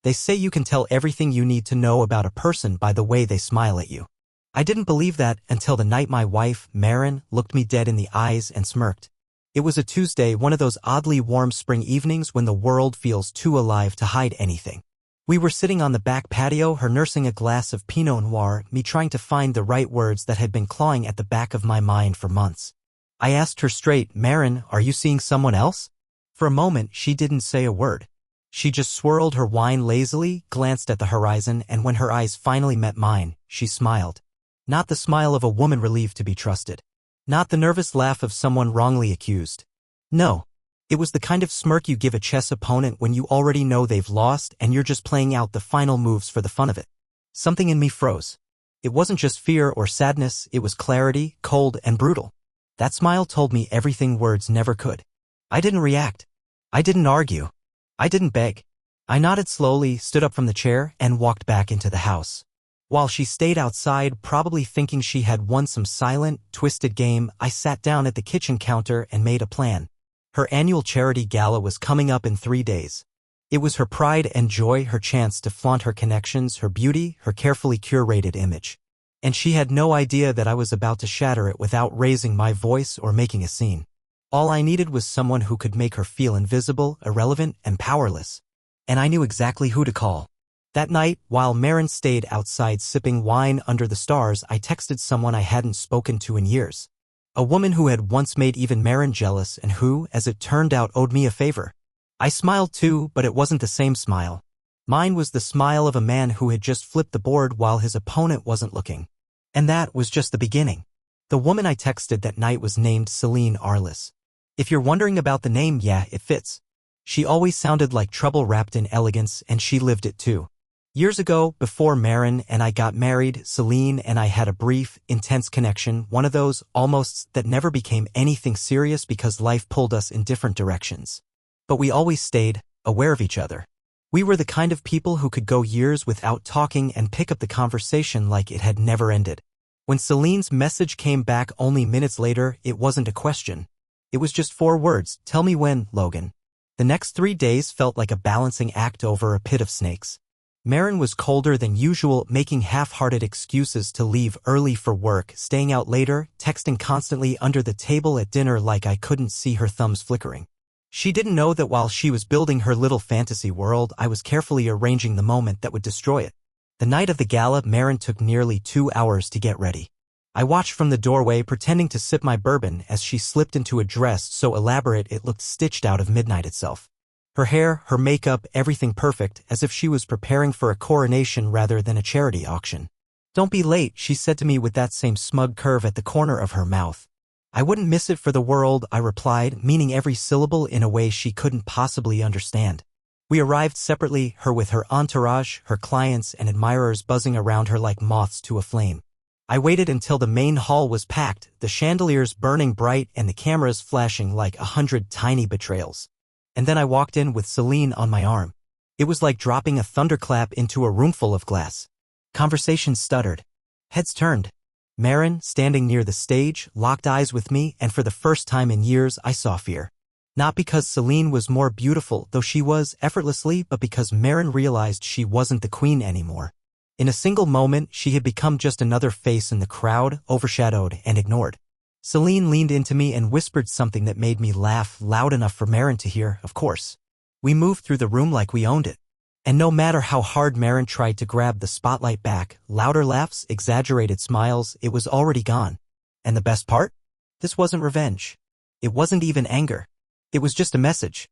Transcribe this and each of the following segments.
They say you can tell everything you need to know about a person by the way they smile at you. I didn't believe that until the night my wife, Marin, looked me dead in the eyes and smirked. It was a Tuesday, one of those oddly warm spring evenings when the world feels too alive to hide anything. We were sitting on the back patio, her nursing a glass of Pinot Noir, me trying to find the right words that had been clawing at the back of my mind for months. I asked her straight, "Marin, are you seeing someone else?" For a moment, she didn't say a word. She just swirled her wine lazily, glanced at the horizon, and when her eyes finally met mine, she smiled. Not the smile of a woman relieved to be trusted. Not the nervous laugh of someone wrongly accused. No. It was the kind of smirk you give a chess opponent when you already know they've lost and you're just playing out the final moves for the fun of it. Something in me froze. It wasn't just fear or sadness, it was clarity, cold and brutal. That smile told me everything words never could. I didn't react. I didn't argue. I didn't beg. I nodded slowly, stood up from the chair, and walked back into the house. While she stayed outside, probably thinking she had won some silent, twisted game, I sat down at the kitchen counter and made a plan. Her annual charity gala was coming up in 3 days. It was her pride and joy, her chance to flaunt her connections, her beauty, her carefully curated image. And she had no idea that I was about to shatter it without raising my voice or making a scene. All I needed was someone who could make her feel invisible, irrelevant, and powerless. And I knew exactly who to call. That night, while Marin stayed outside sipping wine under the stars, I texted someone I hadn't spoken to in years. A woman who had once made even Marin jealous and who, as it turned out, owed me a favor. I smiled too, but it wasn't the same smile. Mine was the smile of a man who had just flipped the board while his opponent wasn't looking. And that was just the beginning. The woman I texted that night was named Celine Arliss. If you're wondering about the name, yeah, it fits. She always sounded like trouble wrapped in elegance, and she lived it too. Years ago, before Marin and I got married, Celine and I had a brief, intense connection, one of those almosts that never became anything serious because life pulled us in different directions. But we always stayed aware of each other. We were the kind of people who could go years without talking and pick up the conversation like it had never ended. When Celine's message came back only minutes later, it wasn't a question. It was just 4 words, "Tell me when, Logan." The next 3 days felt like a balancing act over a pit of snakes. Marin was colder than usual, making half-hearted excuses to leave early for work, staying out later, texting constantly under the table at dinner like I couldn't see her thumbs flickering. She didn't know that while she was building her little fantasy world, I was carefully arranging the moment that would destroy it. The night of the gala, Marin took nearly 2 hours to get ready. I watched from the doorway, pretending to sip my bourbon as she slipped into a dress so elaborate it looked stitched out of midnight itself. Her hair, her makeup, everything perfect, as if she was preparing for a coronation rather than a charity auction. "Don't be late," she said to me with that same smug curve at the corner of her mouth. "I wouldn't miss it for the world," I replied, meaning every syllable in a way she couldn't possibly understand. We arrived separately, her with her entourage, her clients and admirers buzzing around her like moths to a flame. I waited until the main hall was packed, the chandeliers burning bright and the cameras flashing like 100 tiny betrayals. And then I walked in with Celine on my arm. It was like dropping a thunderclap into a room full of glass. Conversations stuttered. Heads turned. Marin, standing near the stage, locked eyes with me, and for the first time in years I saw fear. Not because Celine was more beautiful, though she was, effortlessly, but because Marin realized she wasn't the queen anymore. In a single moment, she had become just another face in the crowd, overshadowed and ignored. Celine leaned into me and whispered something that made me laugh, loud enough for Marin to hear, of course. We moved through the room like we owned it. And no matter how hard Marin tried to grab the spotlight back, louder laughs, exaggerated smiles, it was already gone. And the best part? This wasn't revenge. It wasn't even anger. It was just a message.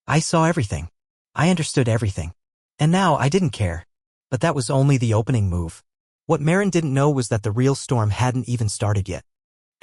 I saw everything. I understood everything. And now I didn't care. But that was only the opening move. What Marin didn't know was that the real storm hadn't even started yet.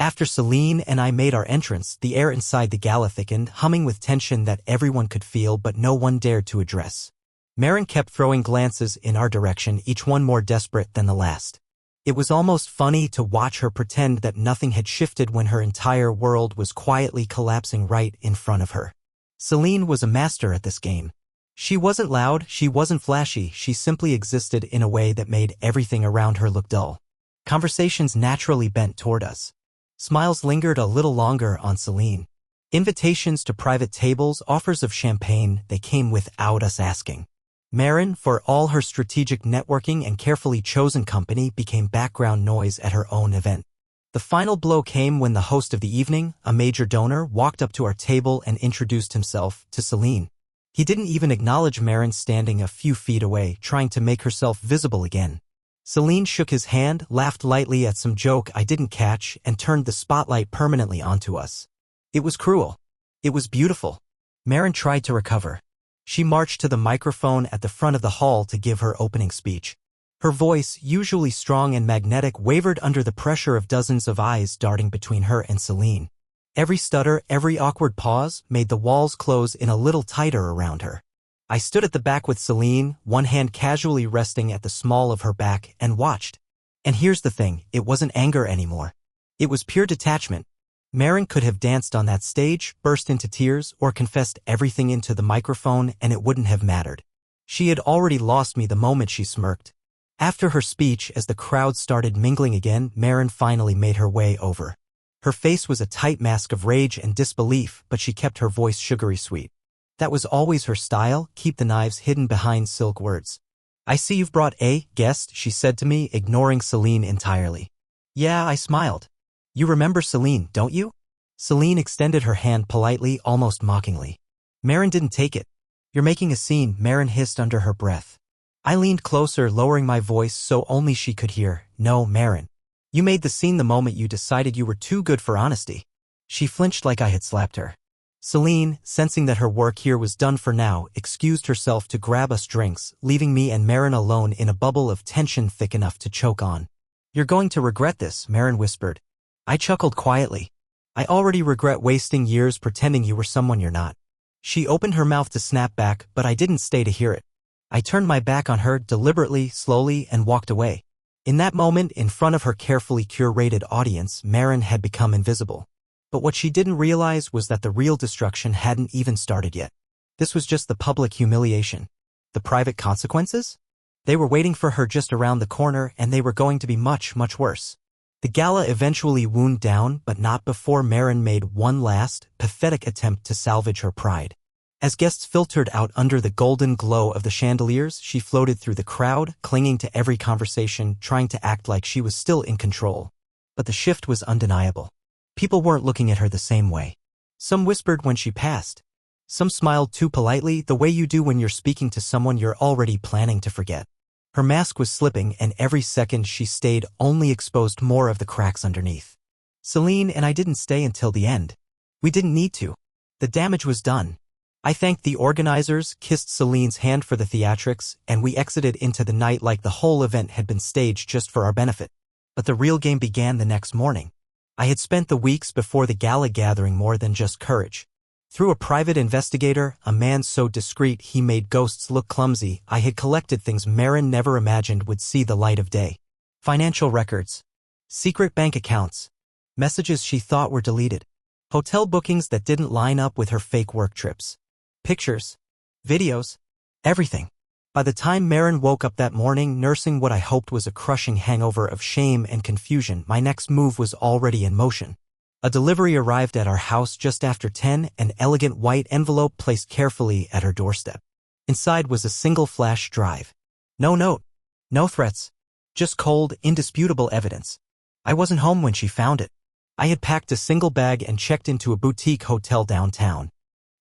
After Celine and I made our entrance, the air inside the gala thickened, humming with tension that everyone could feel but no one dared to address. Marin kept throwing glances in our direction, each one more desperate than the last. It was almost funny to watch her pretend that nothing had shifted when her entire world was quietly collapsing right in front of her. Celine was a master at this game. She wasn't loud, she wasn't flashy, she simply existed in a way that made everything around her look dull. Conversations naturally bent toward us. Smiles lingered a little longer on Celine. Invitations to private tables, offers of champagne, they came without us asking. Marin, for all her strategic networking and carefully chosen company, became background noise at her own event. The final blow came when the host of the evening, a major donor, walked up to our table and introduced himself to Celine. He didn't even acknowledge Marin standing a few feet away, trying to make herself visible again. Celine shook his hand, laughed lightly at some joke I didn't catch, and turned the spotlight permanently onto us. It was cruel. It was beautiful. Marin tried to recover. She marched to the microphone at the front of the hall to give her opening speech. Her voice, usually strong and magnetic, wavered under the pressure of dozens of eyes darting between her and Celine. Every stutter, every awkward pause, made the walls close in a little tighter around her. I stood at the back with Celine, one hand casually resting at the small of her back, and watched. And here's the thing, it wasn't anger anymore. It was pure detachment. Marin could have danced on that stage, burst into tears, or confessed everything into the microphone, and it wouldn't have mattered. She had already lost me the moment she smirked. After her speech, as the crowd started mingling again, Marin finally made her way over. Her face was a tight mask of rage and disbelief, but she kept her voice sugary sweet. That was always her style, keep the knives hidden behind silk words. "I see you've brought a guest," she said to me, ignoring Celine entirely. "Yeah," I smiled. "You remember Celine, don't you?" Celine extended her hand politely, almost mockingly. Marin didn't take it. "You're making a scene," Marin hissed under her breath. I leaned closer, lowering my voice so only she could hear. "No, Marin. You made the scene the moment you decided you were too good for honesty." She flinched like I had slapped her. Celine, sensing that her work here was done for now, excused herself to grab us drinks, leaving me and Marin alone in a bubble of tension thick enough to choke on. "You're going to regret this," Marin whispered. I chuckled quietly. "I already regret wasting years pretending you were someone you're not." She opened her mouth to snap back, but I didn't stay to hear it. I turned my back on her deliberately, slowly, and walked away. In that moment, in front of her carefully curated audience, Marin had become invisible. But what she didn't realize was that the real destruction hadn't even started yet. This was just the public humiliation. The private consequences? They were waiting for her just around the corner, and they were going to be much, much worse. The gala eventually wound down, but not before Marin made one last, pathetic attempt to salvage her pride. As guests filtered out under the golden glow of the chandeliers, she floated through the crowd, clinging to every conversation, trying to act like she was still in control. But the shift was undeniable. People weren't looking at her the same way. Some whispered when she passed. Some smiled too politely, the way you do when you're speaking to someone you're already planning to forget. Her mask was slipping, and every second she stayed only exposed more of the cracks underneath. Celine and I didn't stay until the end. We didn't need to. The damage was done. I thanked the organizers, kissed Celine's hand for the theatrics, and we exited into the night like the whole event had been staged just for our benefit. But the real game began the next morning. I had spent the weeks before the gala gathering more than just courage. Through a private investigator, a man so discreet he made ghosts look clumsy, I had collected things Marin never imagined would see the light of day. Financial records. Secret bank accounts. Messages she thought were deleted. Hotel bookings that didn't line up with her fake work trips. Pictures. Videos. Everything. By the time Marin woke up that morning nursing what I hoped was a crushing hangover of shame and confusion, my next move was already in motion. A delivery arrived at our house just after 10, an elegant white envelope placed carefully at her doorstep. Inside was a single flash drive. No note. No threats. Just cold, indisputable evidence. I wasn't home when she found it. I had packed a single bag and checked into a boutique hotel downtown.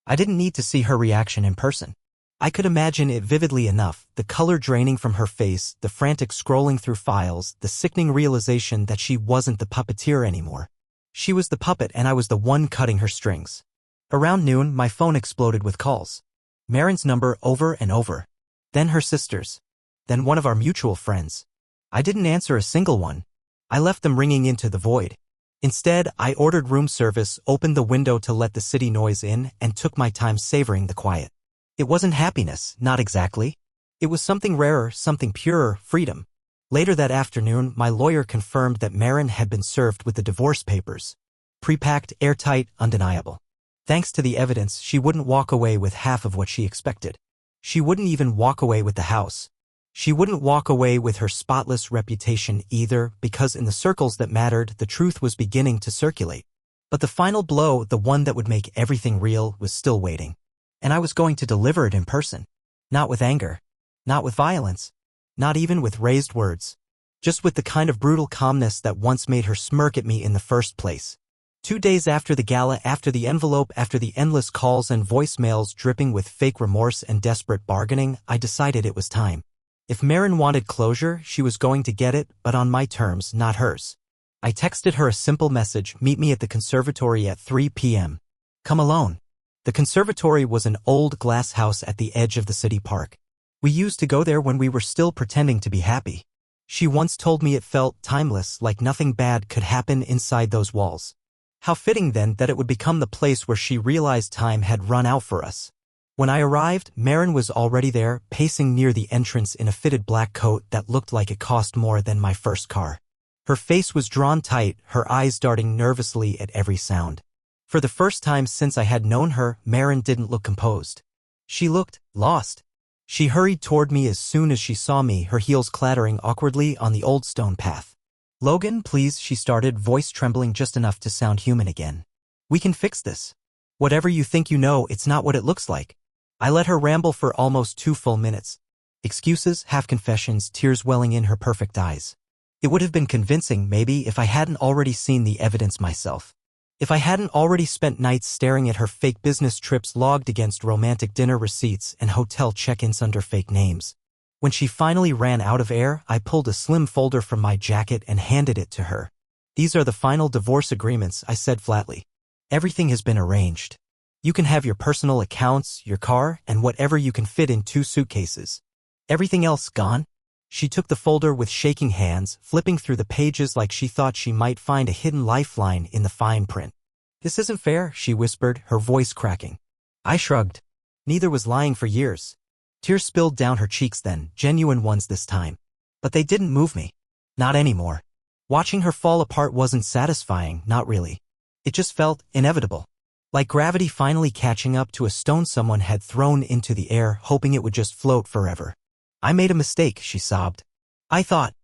I didn't need to see her reaction in person. I could imagine it vividly enough, the color draining from her face, the frantic scrolling through files, the sickening realization that she wasn't the puppeteer anymore. She was the puppet and I was the one cutting her strings. Around noon, my phone exploded with calls. Marin's number over and over. Then her sister's. Then one of our mutual friends. I didn't answer a single one. I left them ringing into the void. Instead, I ordered room service, opened the window to let the city noise in, and took my time savoring the quiet. It wasn't happiness, not exactly. It was something rarer, something purer, freedom. Later that afternoon, my lawyer confirmed that Marin had been served with the divorce papers. Pre-packed, airtight, undeniable. Thanks to the evidence, she wouldn't walk away with half of what she expected. She wouldn't even walk away with the house. She wouldn't walk away with her spotless reputation either, because in the circles that mattered, the truth was beginning to circulate. But the final blow, the one that would make everything real, was still waiting. And I was going to deliver it in person. Not with anger. Not with violence. Not even with raised words. Just with the kind of brutal calmness that once made her smirk at me in the first place. 2 days after the gala, after the envelope, after the endless calls and voicemails dripping with fake remorse and desperate bargaining, I decided it was time. If Marin wanted closure, she was going to get it, but on my terms, not hers. I texted her a simple message: meet me at the conservatory at 3 p.m. Come alone. The conservatory was an old glass house at the edge of the city park. We used to go there when we were still pretending to be happy. She once told me it felt timeless, like nothing bad could happen inside those walls. How fitting then that it would become the place where she realized time had run out for us. When I arrived, Marin was already there, pacing near the entrance in a fitted black coat that looked like it cost more than my first car. Her face was drawn tight, her eyes darting nervously at every sound. For the first time since I had known her, Marin didn't look composed. She looked lost. She hurried toward me as soon as she saw me, her heels clattering awkwardly on the old stone path. "Logan, please," she started, voice trembling just enough to sound human again. "We can fix this. Whatever you think you know, it's not what it looks like." I let her ramble for almost 2 full minutes. Excuses, half-confessions, tears welling in her perfect eyes. It would have been convincing, maybe, if I hadn't already seen the evidence myself. If I hadn't already spent nights staring at her fake business trips logged against romantic dinner receipts and hotel check-ins under fake names. When she finally ran out of air, I pulled a slim folder from my jacket and handed it to her. "These are the final divorce agreements," I said flatly. "Everything has been arranged. You can have your personal accounts, your car, and whatever you can fit in 2 suitcases. Everything else gone?" She took the folder with shaking hands, flipping through the pages like she thought she might find a hidden lifeline in the fine print. "This isn't fair," she whispered, her voice cracking. I shrugged. Neither was lying for years. Tears spilled down her cheeks then, genuine ones this time. But they didn't move me. Not anymore. Watching her fall apart wasn't satisfying, not really. It just felt inevitable. Like gravity finally catching up to a stone someone had thrown into the air, hoping it would just float forever. "I made a mistake," she sobbed. I thought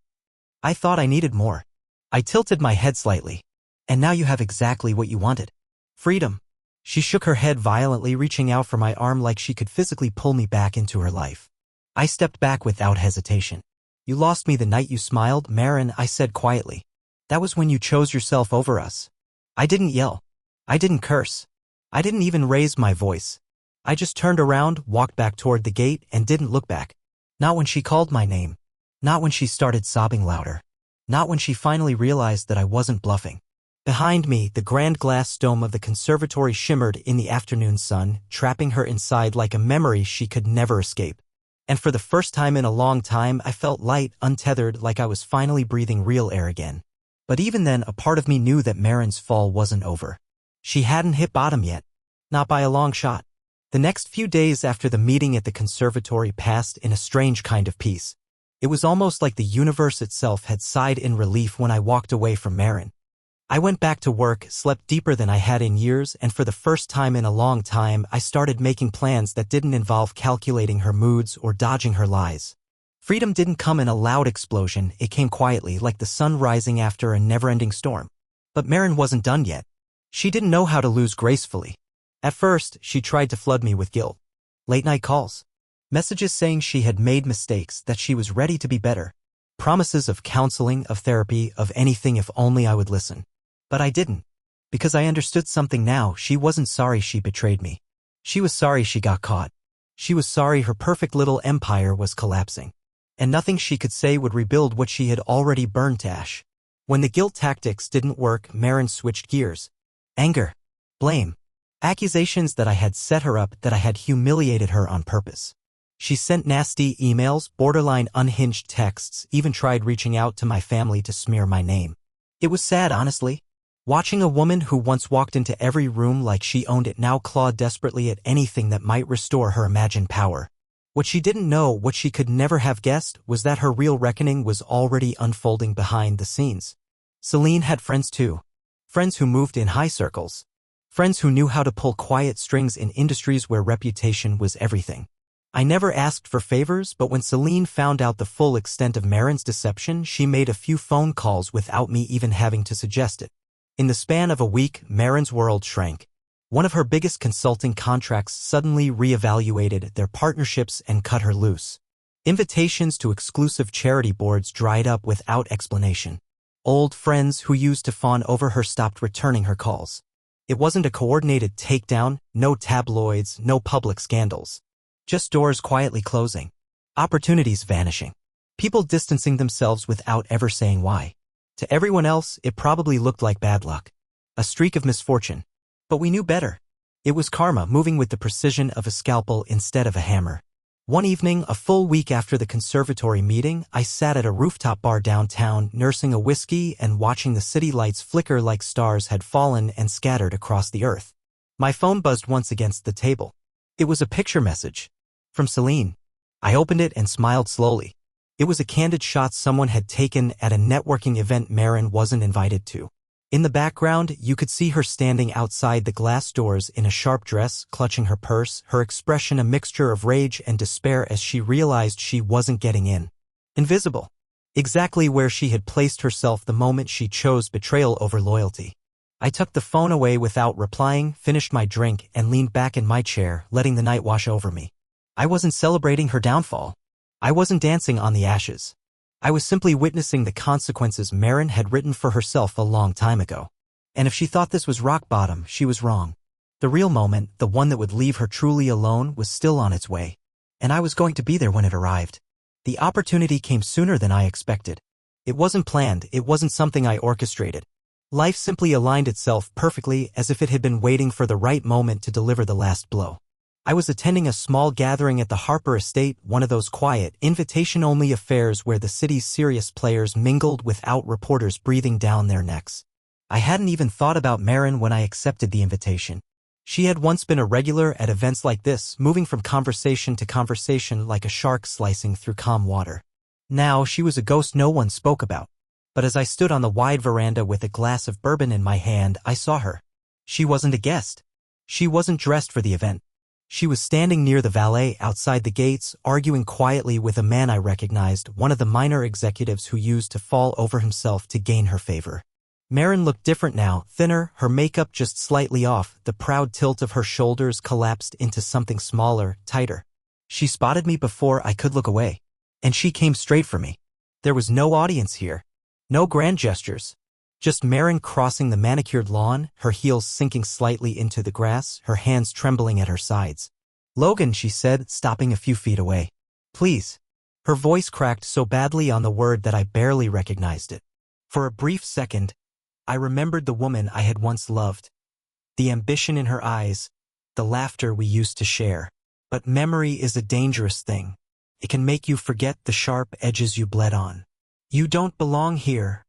I needed more." I tilted my head slightly. "And now you have exactly what you wanted. Freedom." She shook her head violently, reaching out for my arm like she could physically pull me back into her life. I stepped back without hesitation. "You lost me the night you smiled, Marin," I said quietly. "That was when you chose yourself over us." I didn't yell. I didn't curse. I didn't even raise my voice. I just turned around, walked back toward the gate, and didn't look back. Not when she called my name. Not when she started sobbing louder. Not when she finally realized that I wasn't bluffing. Behind me, the grand glass dome of the conservatory shimmered in the afternoon sun, trapping her inside like a memory she could never escape. And for the first time in a long time, I felt light, untethered, like I was finally breathing real air again. But even then, a part of me knew that Marin's fall wasn't over. She hadn't hit bottom yet. Not by a long shot. The next few days after the meeting at the conservatory passed in a strange kind of peace. It was almost like the universe itself had sighed in relief when I walked away from Marin. I went back to work, slept deeper than I had in years, and for the first time in a long time, I started making plans that didn't involve calculating her moods or dodging her lies. Freedom didn't come in a loud explosion, it came quietly, like the sun rising after a never-ending storm. But Marin wasn't done yet. She didn't know how to lose gracefully. At first, she tried to flood me with guilt. Late-night calls. Messages saying she had made mistakes, that she was ready to be better. Promises of counseling, of therapy, of anything if only I would listen. But I didn't. Because I understood something now. She wasn't sorry she betrayed me. She was sorry she got caught. She was sorry her perfect little empire was collapsing. And nothing she could say would rebuild what she had already burned to ash. When the guilt tactics didn't work, Marin switched gears. Anger. Blame. Accusations that I had set her up, that I had humiliated her on purpose. She sent nasty emails, borderline unhinged texts, even tried reaching out to my family to smear my name. It was sad, honestly. Watching a woman who once walked into every room like she owned it now clawed desperately at anything that might restore her imagined power. What she didn't know, what she could never have guessed, was that her real reckoning was already unfolding behind the scenes. Celine had friends too. Friends who moved in high circles. Friends who knew how to pull quiet strings in industries where reputation was everything. I never asked for favors, but when Celine found out the full extent of Marin's deception, she made a few phone calls without me even having to suggest it. In the span of a week, Marin's world shrank. One of her biggest consulting contracts suddenly reevaluated their partnerships and cut her loose. Invitations to exclusive charity boards dried up without explanation. Old friends who used to fawn over her stopped returning her calls. It wasn't a coordinated takedown, no tabloids, no public scandals. Just doors quietly closing. Opportunities vanishing. People distancing themselves without ever saying why. To everyone else, it probably looked like bad luck. A streak of misfortune. But we knew better. It was karma moving with the precision of a scalpel instead of a hammer. One evening, a full week after the conservatory meeting, I sat at a rooftop bar downtown, nursing a whiskey and watching the city lights flicker like stars had fallen and scattered across the earth. My phone buzzed once against the table. It was a picture message. From Celine. I opened it and smiled slowly. It was a candid shot someone had taken at a networking event Marin wasn't invited to. In the background, you could see her standing outside the glass doors in a sharp dress, clutching her purse, her expression a mixture of rage and despair as she realized she wasn't getting in. Invisible. Exactly where she had placed herself the moment she chose betrayal over loyalty. I took the phone away without replying, finished my drink, and leaned back in my chair, letting the night wash over me. I wasn't celebrating her downfall. I wasn't dancing on the ashes. I was simply witnessing the consequences Marin had written for herself a long time ago. And if she thought this was rock bottom, she was wrong. The real moment, the one that would leave her truly alone, was still on its way. And I was going to be there when it arrived. The opportunity came sooner than I expected. It wasn't planned, it wasn't something I orchestrated. Life simply aligned itself perfectly as if it had been waiting for the right moment to deliver the last blow. I was attending a small gathering at the Harper Estate, one of those quiet, invitation-only affairs where the city's serious players mingled without reporters breathing down their necks. I hadn't even thought about Marin when I accepted the invitation. She had once been a regular at events like this, moving from conversation to conversation like a shark slicing through calm water. Now she was a ghost no one spoke about. But as I stood on the wide veranda with a glass of bourbon in my hand, I saw her. She wasn't a guest. She wasn't dressed for the event. She was standing near the valet outside the gates, arguing quietly with a man I recognized, one of the minor executives who used to fall over himself to gain her favor. Marin looked different now, thinner, her makeup just slightly off, the proud tilt of her shoulders collapsed into something smaller, tighter. She spotted me before I could look away. And she came straight for me. There was no audience here. No grand gestures. Just Marin crossing the manicured lawn, her heels sinking slightly into the grass, her hands trembling at her sides. "Logan," she said, stopping a few feet away. "Please." Her voice cracked so badly on the word that I barely recognized it. For a brief second, I remembered the woman I had once loved. The ambition in her eyes, the laughter we used to share. But memory is a dangerous thing. It can make you forget the sharp edges you bled on. "You don't belong here,"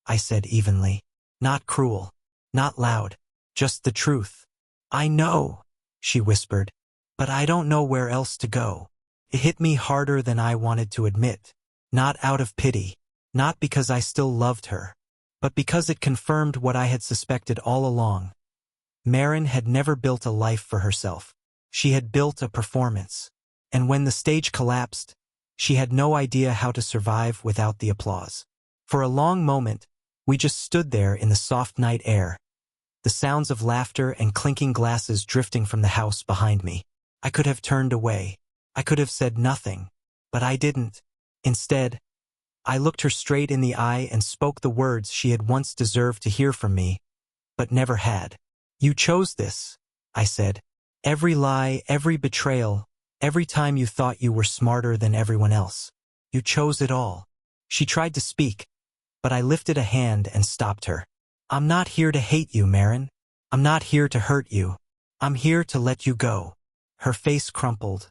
I said evenly. Not cruel. Not loud. Just the truth. "I know," she whispered. "But I don't know where else to go." It hit me harder than I wanted to admit. Not out of pity. Not because I still loved her. But because it confirmed what I had suspected all along. Marin had never built a life for herself. She had built a performance. And when the stage collapsed, she had no idea how to survive without the applause. For a long moment, we just stood there in the soft night air, the sounds of laughter and clinking glasses drifting from the house behind me. I could have turned away. I could have said nothing, but I didn't. Instead, I looked her straight in the eye and spoke the words she had once deserved to hear from me, but never had. "You chose this," I said. "Every lie, every betrayal, every time you thought you were smarter than everyone else. You chose it all." She tried to speak, but I lifted a hand and stopped her. "I'm not here to hate you, Marin. I'm not here to hurt you. I'm here to let you go." Her face crumpled.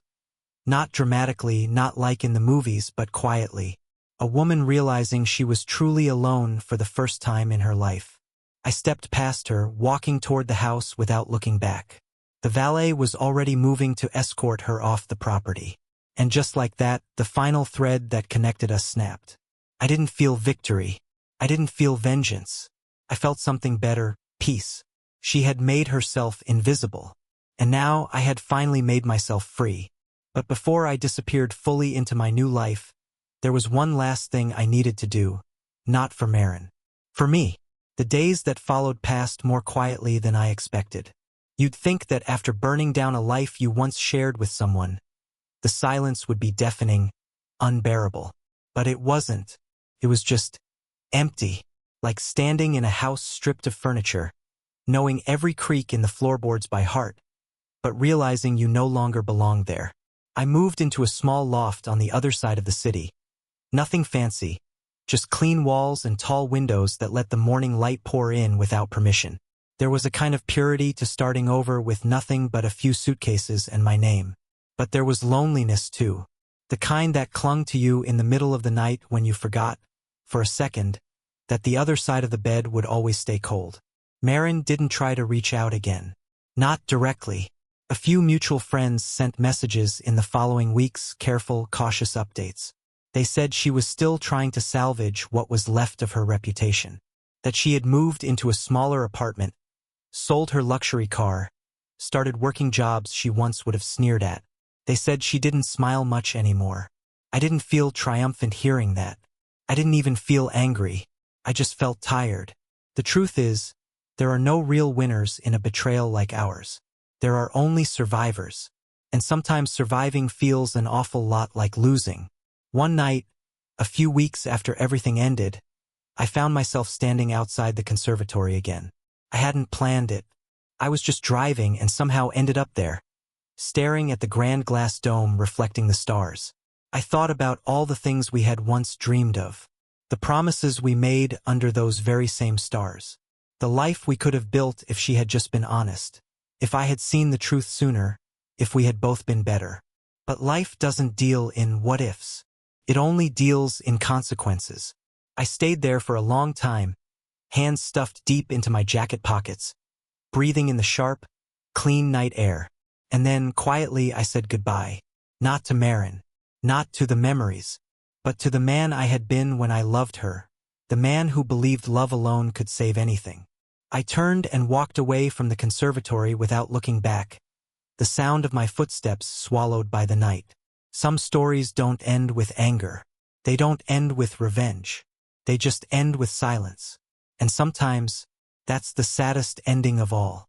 Not dramatically, not like in the movies, but quietly. A woman realizing she was truly alone for the first time in her life. I stepped past her, walking toward the house without looking back. The valet was already moving to escort her off the property. And just like that, the final thread that connected us snapped. I didn't feel victory. I didn't feel vengeance. I felt something better, peace. She had made herself invisible. And now I had finally made myself free. But before I disappeared fully into my new life, there was one last thing I needed to do. Not for Marin. For me. The days that followed passed more quietly than I expected. You'd think that after burning down a life you once shared with someone, the silence would be deafening, unbearable. But it wasn't. It was just empty, like standing in a house stripped of furniture, knowing every creak in the floorboards by heart, but realizing you no longer belonged there. I moved into a small loft on the other side of the city. Nothing fancy, just clean walls and tall windows that let the morning light pour in without permission. There was a kind of purity to starting over with nothing but a few suitcases and my name. But there was loneliness too, the kind that clung to you in the middle of the night when you forgot, for a second, that the other side of the bed would always stay cold. Marin didn't try to reach out again. Not directly. A few mutual friends sent messages in the following weeks, careful, cautious updates. They said she was still trying to salvage what was left of her reputation, that she had moved into a smaller apartment, sold her luxury car, started working jobs she once would have sneered at. They said she didn't smile much anymore. I didn't feel triumphant hearing that. I didn't even feel angry. I just felt tired. The truth is, there are no real winners in a betrayal like ours. There are only survivors. And sometimes surviving feels an awful lot like losing. One night, a few weeks after everything ended, I found myself standing outside the conservatory again. I hadn't planned it. I was just driving and somehow ended up there, staring at the grand glass dome reflecting the stars. I thought about all the things we had once dreamed of, the promises we made under those very same stars, the life we could have built if she had just been honest, if I had seen the truth sooner, if we had both been better. But life doesn't deal in what-ifs. It only deals in consequences. I stayed there for a long time, hands stuffed deep into my jacket pockets, breathing in the sharp, clean night air. And then, quietly, I said goodbye. Not to Marin, not to the memories, but to the man I had been when I loved her, the man who believed love alone could save anything. I turned and walked away from the conservatory without looking back, the sound of my footsteps swallowed by the night. Some stories don't end with anger. They don't end with revenge. They just end with silence. And sometimes, that's the saddest ending of all.